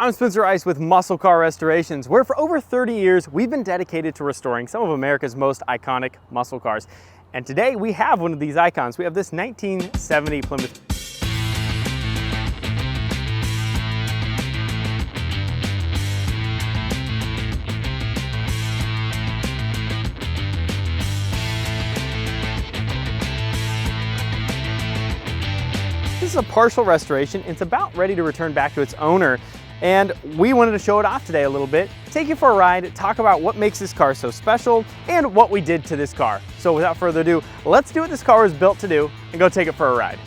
I'm Spencer Ice with Muscle Car Restorations, where for over 30 years, we've been dedicated to restoring some of America's most iconic muscle cars. And today we have one of these icons. We have this 1970 Plymouth. This is a partial restoration. It's about ready to return back to its owner. And we wanted to show it off today a little bit, take you for a ride, talk about what makes this car so special and what we did to this car. So without further ado, let's do what this car was built to do and go take it for a ride.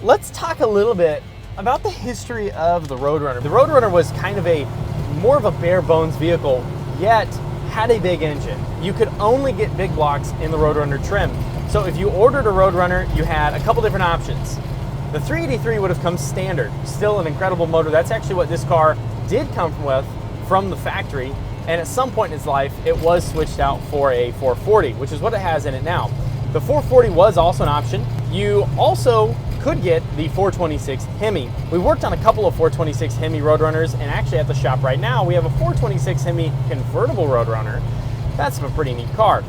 Let's talk a little bit about the history of the Roadrunner. The Roadrunner was kind of more of a bare bones vehicle, yet had a big engine. You could only get big blocks in the Roadrunner trim. So if you ordered a Roadrunner, you had a couple different options. The 383 would have come standard, still an incredible motor. That's actually what this car did come from the factory. And at some point in its life, it was switched out for a 440, which is what it has in it now. The 440 was also an option. You also could get the 426 Hemi. We worked on a couple of 426 Hemi Roadrunners, and actually at the shop right now, we have a 426 Hemi convertible Roadrunner. That's a pretty neat car.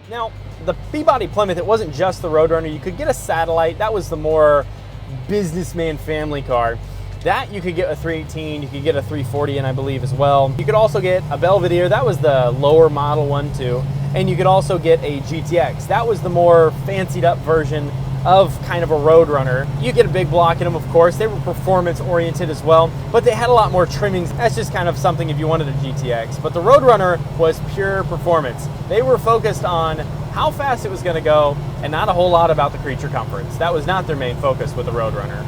Now, the B-body Plymouth, it wasn't just the Roadrunner. You could get a Satellite. That was the more businessman family car. That you could get a 318, you could get a 340 in, I believe, as well. You could also get a Belvedere. That was the lower model one too. And you could also get a GTX. That was the more fancied up version of kind of a Roadrunner. You get a big block in them, of course. They were performance oriented as well, but they had a lot more trimmings. That's just kind of something if you wanted a GTX. But the Roadrunner was pure performance. They were focused on how fast it was going to go and not a whole lot about the creature comforts. That was not their main focus with the Roadrunner.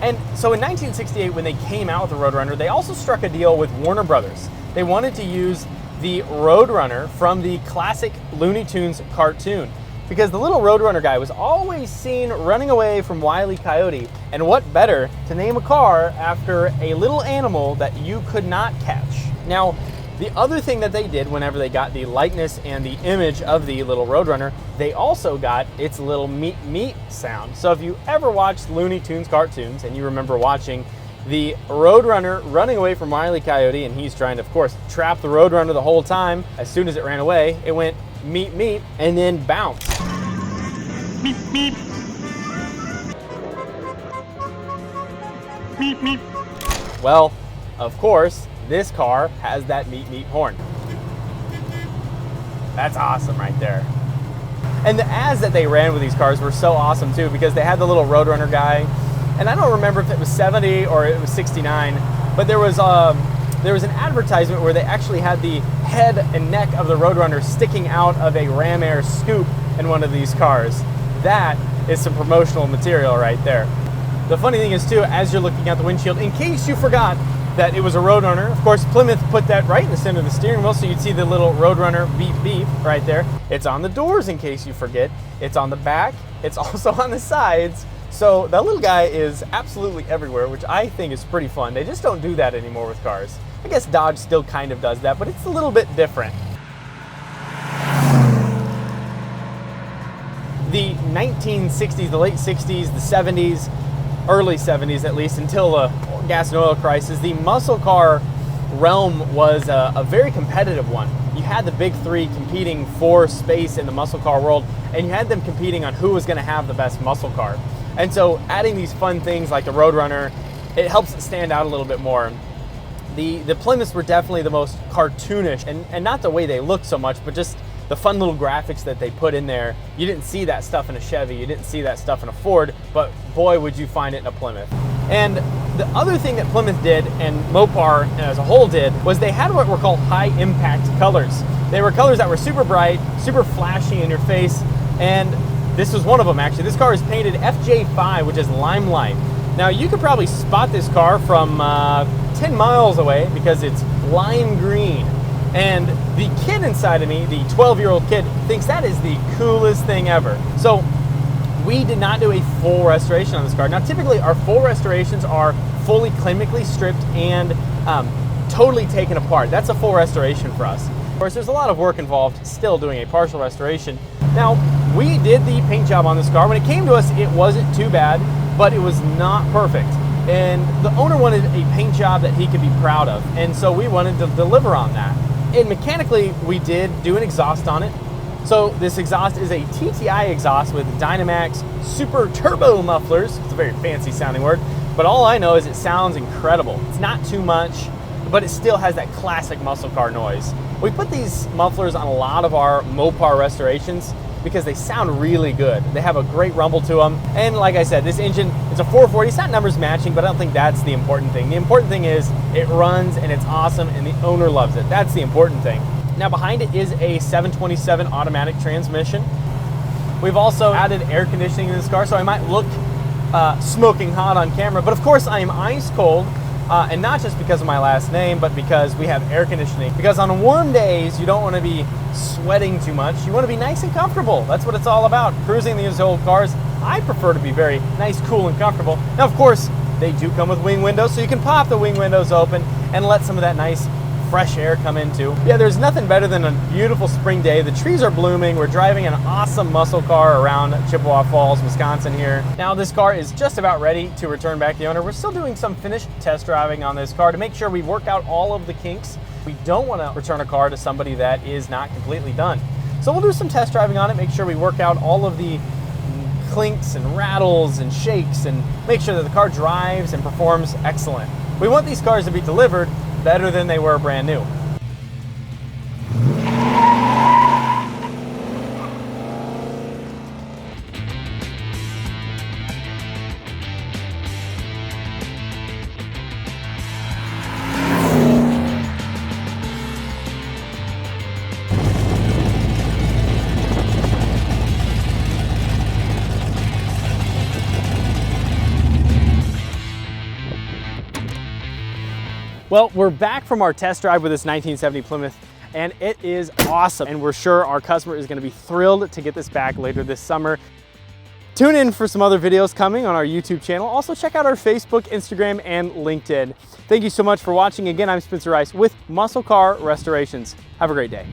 And so in 1968, when they came out with the Roadrunner, they also struck a deal with Warner Brothers. They wanted to use the Roadrunner from the classic Looney Tunes cartoon, because the little Roadrunner guy was always seen running away from Wile E. Coyote. And what better to name a car after a little animal that you could not catch? Now, the other thing that they did whenever they got the likeness and the image of the little Roadrunner, they also got its little meep meep sound. So if you ever watched Looney Tunes cartoons and you remember watching the Roadrunner running away from Wile E. Coyote, and he's trying to, of course, trap the Roadrunner the whole time, as soon as it ran away, it went meep meep and then bounce. Meep meep. Meep meep. Well, of course, this car has that meep meep horn. That's awesome right there. And the ads that they ran with these cars were so awesome too, because they had the little Roadrunner guy, and I don't remember if it was 70 or it was 69, but there was an advertisement where they actually had the head and neck of the Roadrunner sticking out of a Ram Air scoop in one of these cars. That is some promotional material right there. The funny thing is too, as you're looking out the windshield, in case you forgot that it was a Roadrunner, of course Plymouth put that right in the center of the steering wheel, so you'd see the little Roadrunner beep beep right there. It's on the doors in case you forget. It's on the back. It's also on the sides. So that little guy is absolutely everywhere, which I think is pretty fun. They just don't do that anymore with cars. I guess Dodge still kind of does that, but it's a little bit different. The 1960s, the late 60s, the 70s, early 70s at least, until the gas and oil crisis, the muscle car realm was a very competitive one. You had the big three competing for space in the muscle car world, and you had them competing on who was going to have the best muscle car. And so adding these fun things like the Roadrunner, it helps it stand out a little bit more. The Plymouths were definitely the most cartoonish, and not the way they looked so much, but just the fun little graphics that they put in there. You didn't see that stuff in a Chevy, you didn't see that stuff in a Ford, but boy would you find it in a Plymouth. And the other thing that Plymouth did, and Mopar as a whole did, was they had what were called high impact colors. They were colors that were super bright, super flashy in your face, and this was one of them actually. This car is painted FJ5, which is Limelight. Now you could probably spot this car from 10 miles away because it's lime green. And the kid inside of me, the 12-year-old kid, thinks that is the coolest thing ever. So we did not do a full restoration on this car. Now typically our full restorations are fully clinically stripped and totally taken apart. That's a full restoration for us. Of course, there's a lot of work involved still doing a partial restoration. Now, we did the paint job on this car. When it came to us, it wasn't too bad, but it was not perfect. And the owner wanted a paint job that he could be proud of. And so we wanted to deliver on that. And mechanically, we did do an exhaust on it. So this exhaust is a TTI exhaust with Dynamax Super Turbo mufflers. It's a very fancy sounding word, but all I know is it sounds incredible. It's not too much, but it still has that classic muscle car noise. We put these mufflers on a lot of our Mopar restorations because they sound really good. They have a great rumble to them. And like I said, this engine, it's a 440. It's not numbers matching, but I don't think that's the important thing. The important thing is it runs and it's awesome and the owner loves it. That's the important thing. Now behind it is a 727 automatic transmission. We've also added air conditioning in this car, so I might look smoking hot on camera, but of course I am ice cold, and not just because of my last name, but because we have air conditioning. Because on warm days, you don't want to be sweating too much. You want to be nice and comfortable. That's what it's all about. Cruising these old cars, I prefer to be very nice, cool, and comfortable. Now, of course, they do come with wing windows, so you can pop the wing windows open and let some of that nice fresh air come into. Yeah, there's nothing better than a beautiful spring day. The trees are blooming. We're driving an awesome muscle car around Chippewa Falls, Wisconsin here. Now this car is just about ready to return back to the owner. We're still doing some finished test driving on this car to make sure we work out all of the kinks. We don't want to return a car to somebody that is not completely done. So we'll do some test driving on it, make sure we work out all of the clinks and rattles and shakes and make sure that the car drives and performs excellent. We want these cars to be delivered better than they were brand new. Well, we're back from our test drive with this 1970 Plymouth, and it is awesome. And we're sure our customer is going to be thrilled to get this back later this summer. Tune in for some other videos coming on our YouTube channel. Also check out our Facebook, Instagram, and LinkedIn. Thank you so much for watching. Again, I'm Spencer Rice with Muscle Car Restorations. Have a great day.